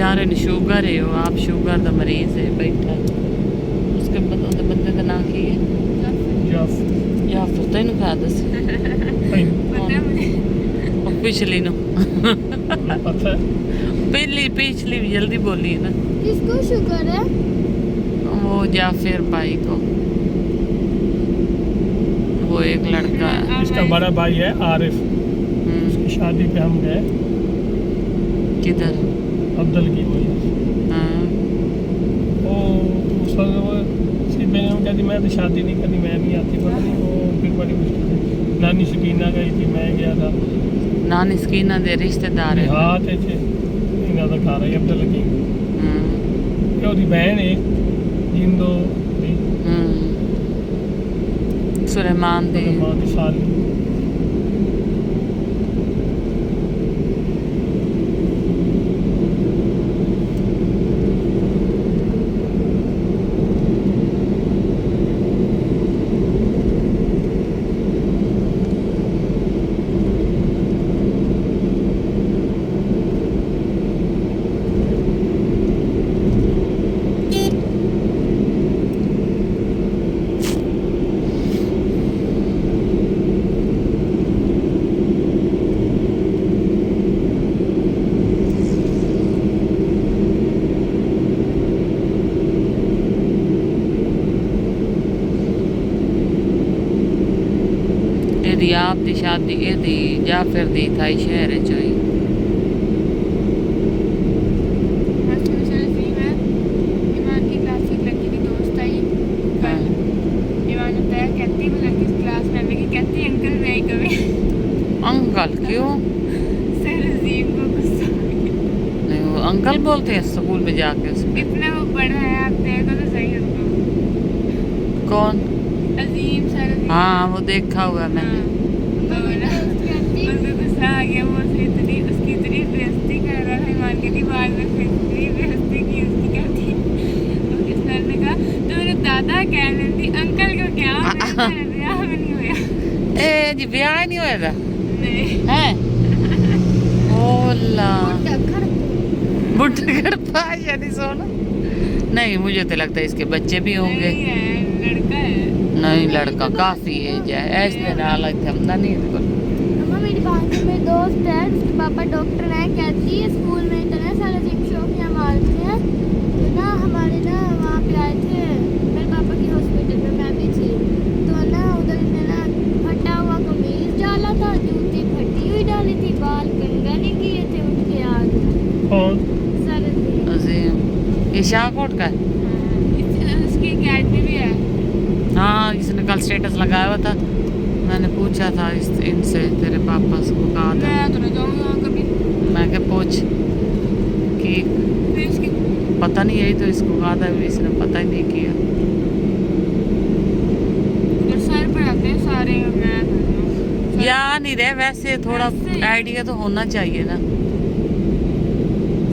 बेचारे ने शुगर है, वो आप शुगर का मरीज है बैठा। उसके बंदे का नाम की है या फिर तेन क्या दस पिछली नो पिछली भी जल्दी बोली है ना। किसको शुगर है? वो जाफिर भाई को, वो एक लड़का है, इसका बड़ा भाई है आरिफ, उसकी शादी पे हम गए। किधर? अब्दुल की वही। हाँ वो उस वक्त वो उसकी बहन कहती मैं तो शादी नहीं करनी, मैं नहीं आती, पता नहीं वो फिर बड़ी मुश्किल से नानी शकीना गई थी, मैं गया था। नानी स्कीना दे रिश्तेदार है। हाँ थे इन्हों का घर है अब्दुल की, ਉਹਦੀ बहन है जिंदो सुलेमान दी साली। आप दी शादी दी जाफिर दी थाई शहर चोई। ईमान की क्लास की लड़की की दोस्त आई कल। ईमान बताया कहती वो लड़की क्लास में आने की कहती अंकल मैं ही कभी। अंकल क्यों? सर अजीम को गुस्सा आ गया। नहीं वो अंकल बोलते हैं स्कूल में जाके उसको। इतना वो बड़ा है, आप देखो तो सही उसको। कौन? अजीम सर अजीम। हाँ वो देखा हुआ है मैंने। उसको गुस्सा आ गया, वो उसकी इतनी बेइज्जती कर रहा था। ईमान की दीवार में फिर इतनी बेइज्जती की उसकी कहती। उसके सर ने कहा तो मेरे दादा कह रही थी अंकल को क्या मेरे ब्याह में नहीं हुआ। ए जी ब्याह नहीं हुआ था नहीं हैं? ओला बुढ़ा घर पास यानी सोना। नहीं मुझे तो लगता है इसके बच्चे भी होंगे। नहीं है, लड़का है। नहीं लड़का काफी एज है, ऐसे नाल हमदा नहीं है। मेरी बाजू में दोस्त है, उसके पापा डॉक्टर हैं। कहती है स्कूल में इतने सारे जिम शॉपियाँ मारते हैं तो ना हमारे ना वहाँ पे आए थे मेरे पापा की हॉस्पिटल में, मैं भी थी तो ना उधर ने ना फटा हुआ कमीज डाला था, जूती फटी हुई डाली थी, बाल कंघा नहीं किए थे उनके आगे। कौन? सर अजीम ये शाहकोट का है। उसकी अकेडमी भी है। हाँ इसने कल स्टेटस लगाया हुआ था, मैंने पूछा था इनसे तेरे पापा से को कहा था। मैं तो नहीं जाऊँगी वहाँ कभी। मैं क्या पूछ कि इसकी पता नहीं, यही तो इसको कहा था, इसने पता ही नहीं किया। सर पर आते हैं सारे। मैं या नहीं रहे वैसे थोड़ा आइडिया तो होना चाहिए ना।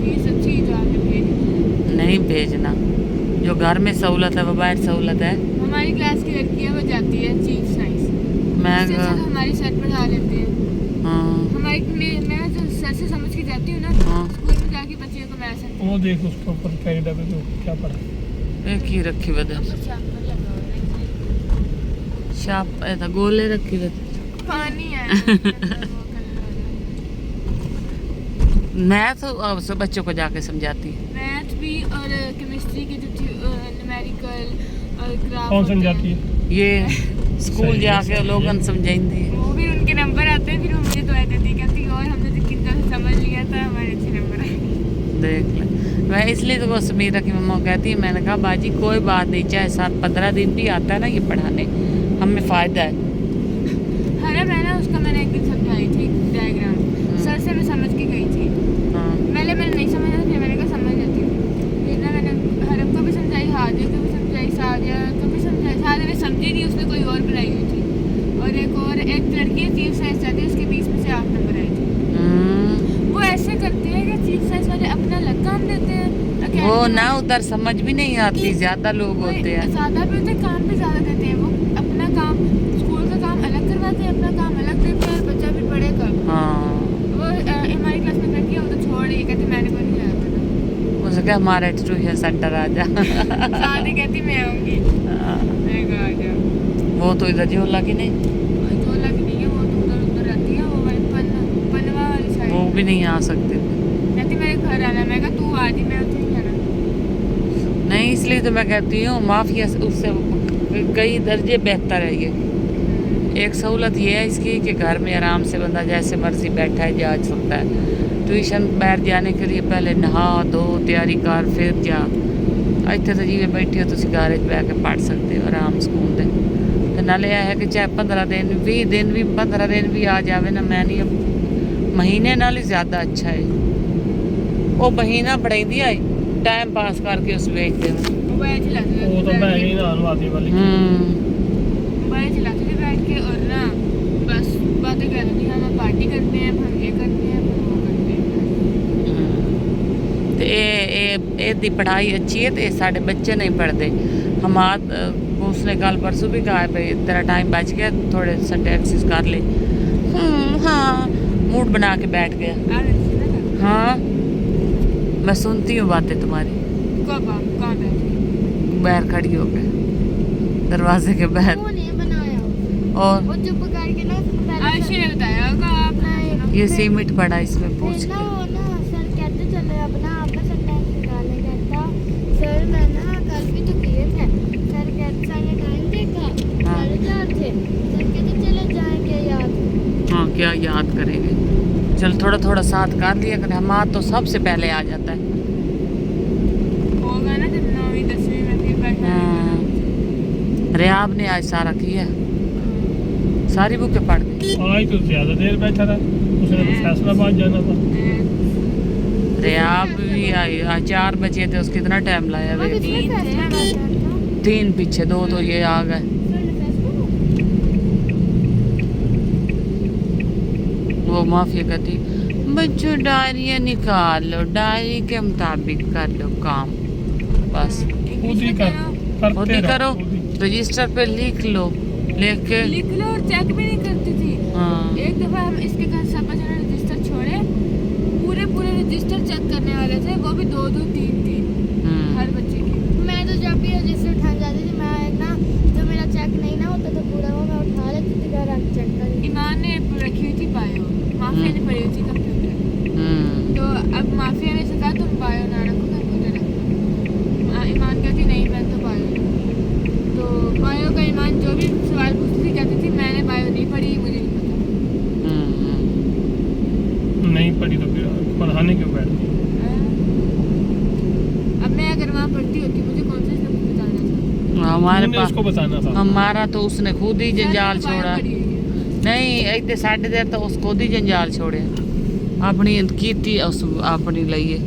फीस अच्छी नहीं भेजना, जो घर में सहूलत है वो बाहर सहूलत है। हमारी क्लास की लड़की है, वो जाती है चीफ साइंस। मैं तो हमारी सर पढ़ा लेते हैं। हाँ मैं जो सर से समझ के जाती हूँ ना, हाँ स्कूल में जाके बच्चे को मैं ऐसा वो देख उसके ऊपर कैलेंडर पे जो क्या पड़ा एक ही रखी बदल शाप ऐसा गोले रखी बदल पानी है। मैं तो सब बच्चों को जाके समझाती। मैथ भी और केमिस्ट्री के जो न्यूमेरिकल और ग्राफ कौन समझाती है? ये स्कूल जाके लोगन समझाएंगे। वो भी उनके नंबर आते हैं, फिर वो मुझे दुआ देती कहती और हमने तो कितना समझ लिया था, हमारे अच्छे नंबर आए। देख ले मैं इसलिए तो वो समीरा की मम्मा कहती है, मैंने कहा बाजी कोई बात नहीं, चाहे 7-15 दिन भी आता है ना ये पढ़ाने, हमें फ़ायदा है। अरे मैंने उसका मैंने एक दिन समझाई थी डायग्राम, सर से मैं समझ के गई थी। हाँ मैंने नहीं समझा था, फिर मैंने कहा समझ जाती हूँ। फिर ना मैंने हरम को भी समझाई, हादिया को भी समझाई, सादिया को भी समझाई। सादिया ने समझी नहीं, उसने कोई और बनाई हुई थी। और एक लड़की है चीफ साइंस जाती है, उसके 20 में से 8 नंबर आए थे। वो ऐसे करते हैं कि चीफ साइंस वाले अपना अलग काम देते हैं, वो ना उधर समझ भी नहीं आती, ज्यादा लोग होते हैं, ज्यादा भी होते हैं, काम भी ज्यादा देते हैं। वो अपना काम स्कूल का काम अलग करवाते हैं, अपना काम अलग देते हैं, बच्चा भी पढ़ेगा। हाँ वो हमारी क्लास में लड़की है, वो तो छोड़ रही है, कहती मैंने को नहीं आया था। कहा हमारे ट्यूशन सेंटर आ जा। शादी कहती मैं आऊंगी, मैं कहा आ जा। वो तो इधर झोला की नहीं, जो लग नहीं है वो तो उधर उधर रहती है, वो वाली पनवा वाली साइड। वो भी नहीं आ सकते। कहती मेरे घर आना, मैं कहा तू आ जी, मैं उधर नहीं आना। नहीं, इसलिए तो मैं कहती हूँ माफिया उससे कई दर्जे बेहतर है ये। एक सहूलत ये है इसकी कि घर में आराम से बंदा जैसे मर्जी बैठा है जा सकता है। ट्यूशन बाहर जाने के लिए पहले नहा धो तैयारी कर फिर जा। इतने तो जिवे बैठी हो तुम घर बह के पढ़ सकते हो आराम सुकून दे। तो नाले यह है कि चाहे 15 दिन 20 दिन भी 15 दिन भी आ जावे ना, मैं नहीं महीने नाल ही ज़्यादा अच्छा है। वो महीना बढ़ाई आई टाइम पास करके उस बेच दे। मोबाइल चलाते थे, वो तो मैं ही ना आने वाली। मोबाइल चलाते थे बैठ के और ना बस बातें कर रही हम पार्टी करते हैं, हम ये करते हैं, हम वो करते हैं। ते ए दी पढ़ाई अच्छी है, तो साढ़े बच्चे नहीं पढ़ते। हम उसने कल परसों भी कहा भाई तेरा टाइम बच गया, थोड़े सेंटेंसेस कर ले। हाँ, मूड बना के बैठ गया। हाँ, मैं सुनती हूँ बातें तुम्हारी। कहाँ बैठ बाहर खड़ी हो गए दरवाजे के बाहर। वो नहीं बनाया और वो चुप करके ना आयशा ने बताया होगा आपने। ये सीमेंट पड़ा इसमें पूछ ना के। वो ना सर कहते चले अपना आपका सेंटेंस निकालने कहता सर मैं ना कल भी तो किए थे। सर कहते सर ने टाइम देखा हाँ। 4:30 थे। सर कहते चले जाएंगे याद। हाँ, क्या याद करेंगे। चल थोड़ा थोड़ा साथ कर लिया कर, हमारा तो सबसे पहले आ जाता है। होगा ना जब 9वीं 10वीं में फिर बैठना है। रियाब ने आज सारा किया, सारी बुकें पढ़ गई। आज तो ज्यादा देर बैठा रहा, उसने तो फैसलाबाद जाना था। रियाब भी आई आज 4 बजे थे, उसको कितना टाइम लाया वे। 3 पीछे 2 तो ये आ गए। वो माफिया कहती बच्चों डायरियाँ निकाल लो, डायरी के मुताबिक कर लो काम, बस खुद ही कर खुद ही करो, रजिस्टर पे लिख लो, लिख लो और चेक भी नहीं करती थी। हाँ। एक दफा हम इसके घर सब बच्चों ने रजिस्टर छोड़े, पूरे रजिस्टर चेक करने वाले थे, वो भी 2-2 3-3 हर बच्चे की। मैं तो जब भी रजिस्टर उठा जाती थी, मैं ना जो मेरा चेक नहीं ना होता तो पूरा वो मैं उठा लेती थी, घर आके चेक कर। ईमान ने रखी हुई थी बायो, माफिया ने पढ़ी हुई थी कंप्यूटर। तो अब माफिया ने कहा तुम बायो ना रखो कंप्यूटर रखो। ईमान कहती नहीं मैं तो बायो। तो बायो का ईमान जो भी सवाल पूछती थी कहती थी मैंने बायो नहीं पढ़ी, मुझे नहीं पता। नहीं पढ़ी तो फिर पढ़ाने क्यों बैठ गई? अब मैं अगर वहाँ पढ़ती होती मुझे कौन सा सबक बताना था? हमारे उन्होंने पास उसको बताना था। हमारा तो उसने खुद ही जंजाल बायो छोड़ा। पढ़ी हुई है। नहीं इतने 3.5 तो उस खुद ही जंजाल छोड़े अपनी की उस अपनी लिए।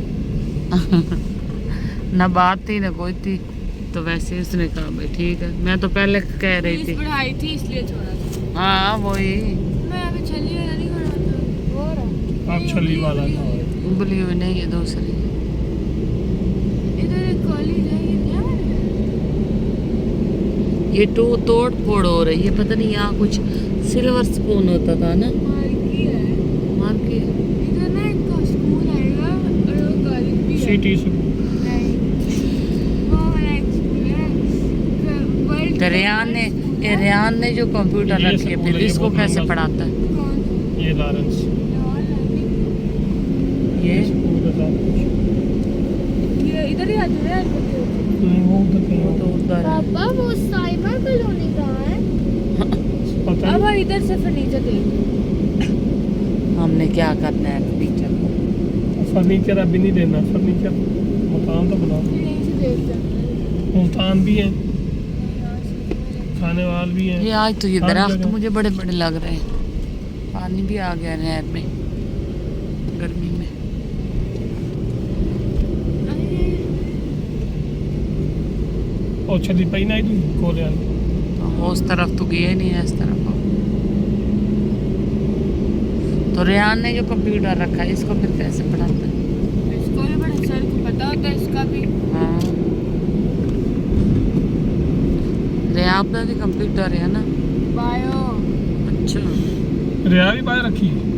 ना बात थी ना कोई थी, तो वैसे उसने कहा भाई ठीक है। मैं तो पहले कह रही पुलिस थी। पढ़ाई थी इसलिए छोड़ा था। हाँ वही मैं अभी छली वाला नहीं होना था। हो रहा आप छली वाला ना हो। उबली हुई नहीं है दूसरी। इधर एक कॉलेज है, ये नया बना है। ये तोड़ फोड़ हो रही है, पता नहीं यहाँ कुछ सिल्वर स्पून होता था ना, मार्की है। मार के इधर ना एक स्कूल आएगा और वो कॉलेज भी है। सिटी से नहीं, वो वाला एक स्कूल है। वर्ल्ड तो रेयान ने जो कंप्यूटर ये रखे स्कूल फिर है, ये इसको बहुत कैसे लंबा पढ़ाता है कौन? ये लॉरेंस ये? स्कूल का था। ये इधर ही आते हैं नहीं वो तो कहीं वो तो उधर है। पापा वो साइबर कॉलोनी कहाँ है? पता अब नहीं। इधर से फर्नीचर देख। हमने क्या करना है फर्नीचर को। फर्नीचर अभी नहीं देना, फर्नीचर मकान तो बनाओ। यहीं से देख सकते मुल्तान भी है, हैं। खाने वाल भी ये है। आज तो ये हर दरख्त जगह। मुझे बड़े बड़े लग रहे हैं। पानी भी आ गया नहर में गर्मी में। और छली पई ना तू कोले तो उस तरफ तो गए नहीं है, इस तरफ तो रेहान ने जो कंप्यूटर रखा है इसको फिर कैसे पढ़ाता है? इसको भी बड़े सर को पता होता है इसका भी। हाँ रेहान का भी कंप्यूटर है ना। बायो अच्छा रिया भी बाहर रखी है।